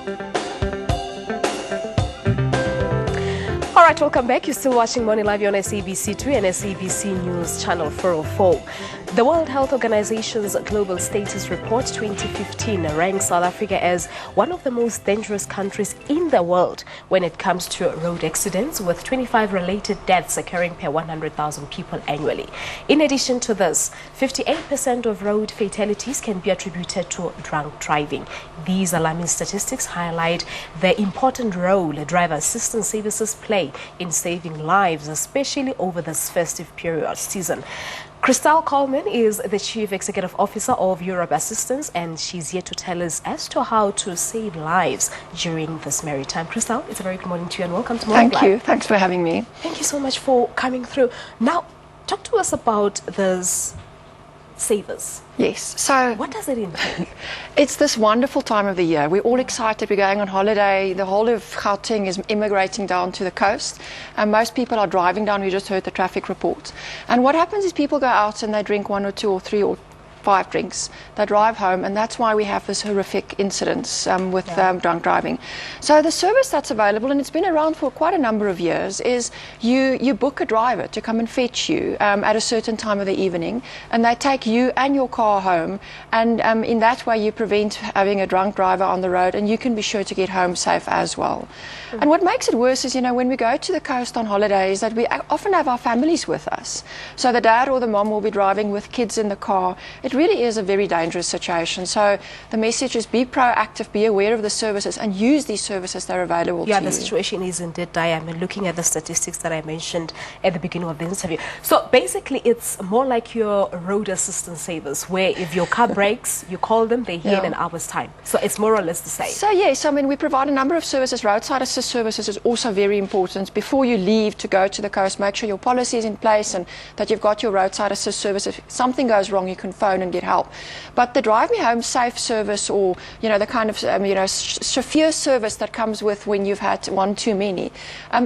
All right, welcome back. You're still watching Morning Live on SABC2 and SABC News Channel 404. The World Health Organization's Global Status Report 2015 ranks South Africa as one of the most dangerous countries in the world when it comes to road accidents, with 25 related deaths occurring per 100,000 people annually. In addition to this, 58% of road fatalities can be attributed to drunk driving. These alarming statistics highlight the important role driver assistance services play in saving lives, especially over this festive period season. Christelle Colman is the Chief Executive Officer of Europe Assistance, and she's here to tell us as to how to save lives during this merry time. Christelle, it's a very good morning to you and welcome to Morning Live. Thank you. Thanks for having me. Thank you so much for coming through. Now, talk to us about this savers. Yes. So what does it entail? It's this wonderful time of the year. We're all excited. We're going on holiday. The whole of Gauteng is immigrating down to the coast. And most people are driving down. We just heard the traffic report. And what happens is people go out and they drink 1 or 2 or 3 or 5 drinks. They drive home, and that's why we have this horrific incidents with drunk driving. So the service that's available, and it's been around for quite a number of years, is you book a driver to come and fetch you at a certain time of the evening, and they take you and your car home, and in that way you prevent having a drunk driver on the road, and you can be sure to get home safe as well. And what makes it worse is, you know, when we go to the coast on holiday, is that we often have our families with us. So the dad or the mom will be driving with kids in the car. It really is a very dangerous situation. So the message is be proactive, be aware of the services, and use these services that are available to you. Yeah, the situation is indeed dire. I mean, looking at the statistics that I mentioned at the beginning of the interview. So basically, it's more like your road assistance savers, where if your car breaks, you call them, they're here in an hour's time. So it's more or less the same. So yes, I mean, we provide a number of services. Roadside assist services is also very important. Before you leave to go to the coast, make sure your policy is in place and that you've got your roadside assist service. If something goes wrong, you can phone and get help. But the Drive Me Home Safe service, or the kind of chauffeur service that comes with when you've had one too many,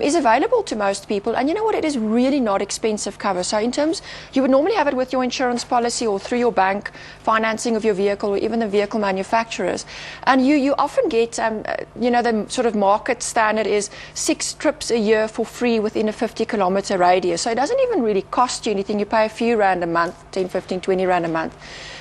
is available to most people. And you know what? It is really not expensive cover. So in terms, you would normally have it with your insurance policy or through your bank financing of your vehicle, or even the vehicle manufacturers. And you often get, the sort of market standard is 6 trips a year for free within a 50-kilometer radius. So it doesn't even really cost you anything. You pay a few rand a month, 10, 15, 20 rand a month.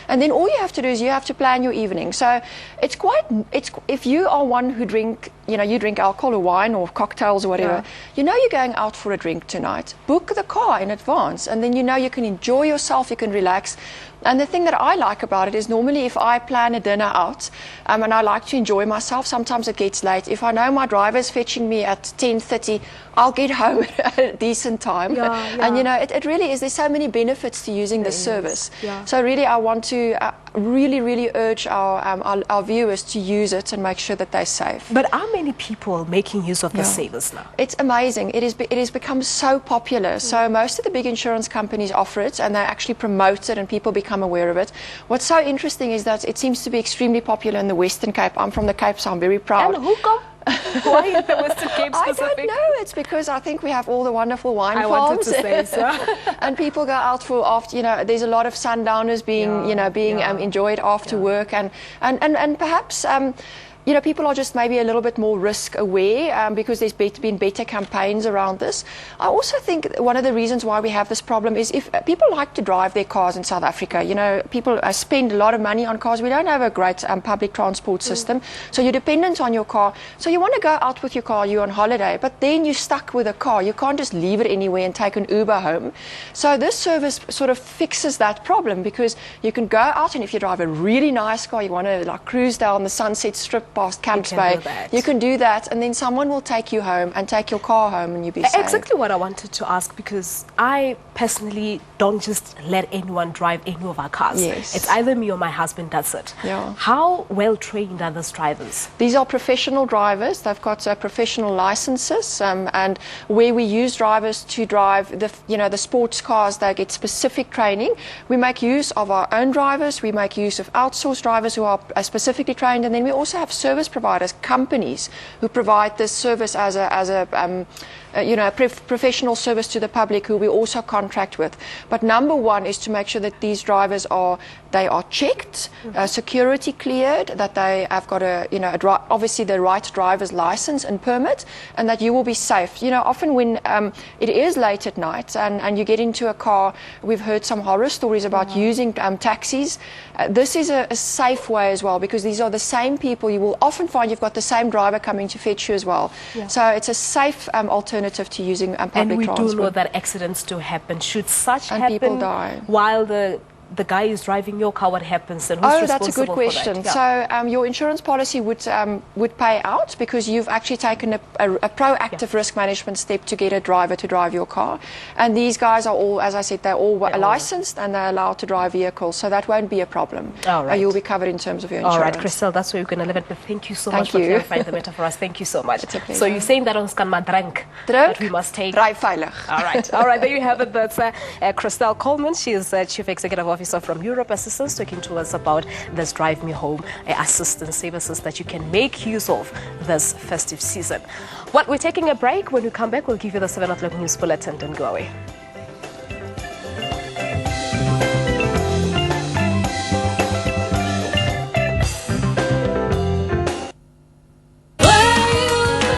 And then all you have to do is you have to plan your evening. So if you are one who you drink alcohol or wine or cocktails or whatever, you're going out for a drink tonight. Book the car in advance, and then you can enjoy yourself, you can relax. And the thing that I like about it is normally if I plan a dinner out and I like to enjoy myself, sometimes it gets late. If I know my driver's fetching me at 10:30, I'll get home at a decent time. And it really is, there's so many benefits to using this service. So really I want to really urge our viewers to use it and make sure that they're safe. But are many people making use of the savers now? It's amazing. It has become so popular. So most of the big insurance companies offer it, and they actually promote it, and people become aware of it. What's so interesting is that it seems to be extremely popular in the Western Cape. I'm from the Cape, so I'm very proud. And why in the Western Cape specific? I don't know. It's because I think we have all the wonderful wine farms. I wanted to say so. And people go out for after, there's a lot of sundowners being enjoyed after work, and perhaps people are just maybe a little bit more risk aware because there's been better campaigns around this. I also think one of the reasons why we have this problem is if people like to drive their cars in South Africa. People spend a lot of money on cars. We don't have a great public transport system, so you're dependent on your car. So you want to go out with your car, you're on holiday, but then you're stuck with a car. You can't just leave it anywhere and take an Uber home. So this service sort of fixes that problem, because you can go out, and if you drive a really nice car, you want to cruise down the Sunset Strip past Camps Bay, you can do that, and then someone will take you home and take your car home, and you'll be safe. Exactly what I wanted to ask, because I personally don't just let anyone drive any of our cars. It's either me or my husband does it. How well trained are these drivers? These are professional drivers. They've got professional licenses, and where we use drivers to drive the sports cars, they get specific training. We make use of our own drivers. We make use of outsourced drivers who are specifically trained, and then we also have service providers, companies who provide this service as a professional service to the public, who we also contract with. But number one is to make sure that these drivers are checked, security cleared, that they have got obviously the right driver's license and permit, and that you will be safe. Often when it is late at night and you get into a car, we've heard some horror stories about using taxis. This is a safe way as well, because these are the same people. You will often find you've got the same driver coming to fetch you as well. Yeah. So it's a safe alternative to using public transport. And we do know that accidents do happen. Should such happen, people die while the guy is driving your car, what happens, and who's responsible that's a good question. For that? So your insurance policy would pay out because you've actually taken a proactive risk management step to get a driver to drive your car. And these guys are all, as I said, they're all licensed and they're allowed to drive vehicles, so that won't be a problem. All right. You'll be covered in terms of your insurance. All right, Christelle, that's where we're going to leave it. But thank you so much for clarifying the matter for us. Thank you so much. So you're saying that on Skanma drank that we must take. Drive veilig. All right, there you have it. That's Christelle Colman. She is Chief Executive Officer from Europe Assistance, talking to us about this Drive Me Home assistance services that you can make use of this festive season. Well, we're taking a break. When we come back, we'll give you the 7 o'clock news bulletin. Don't go away.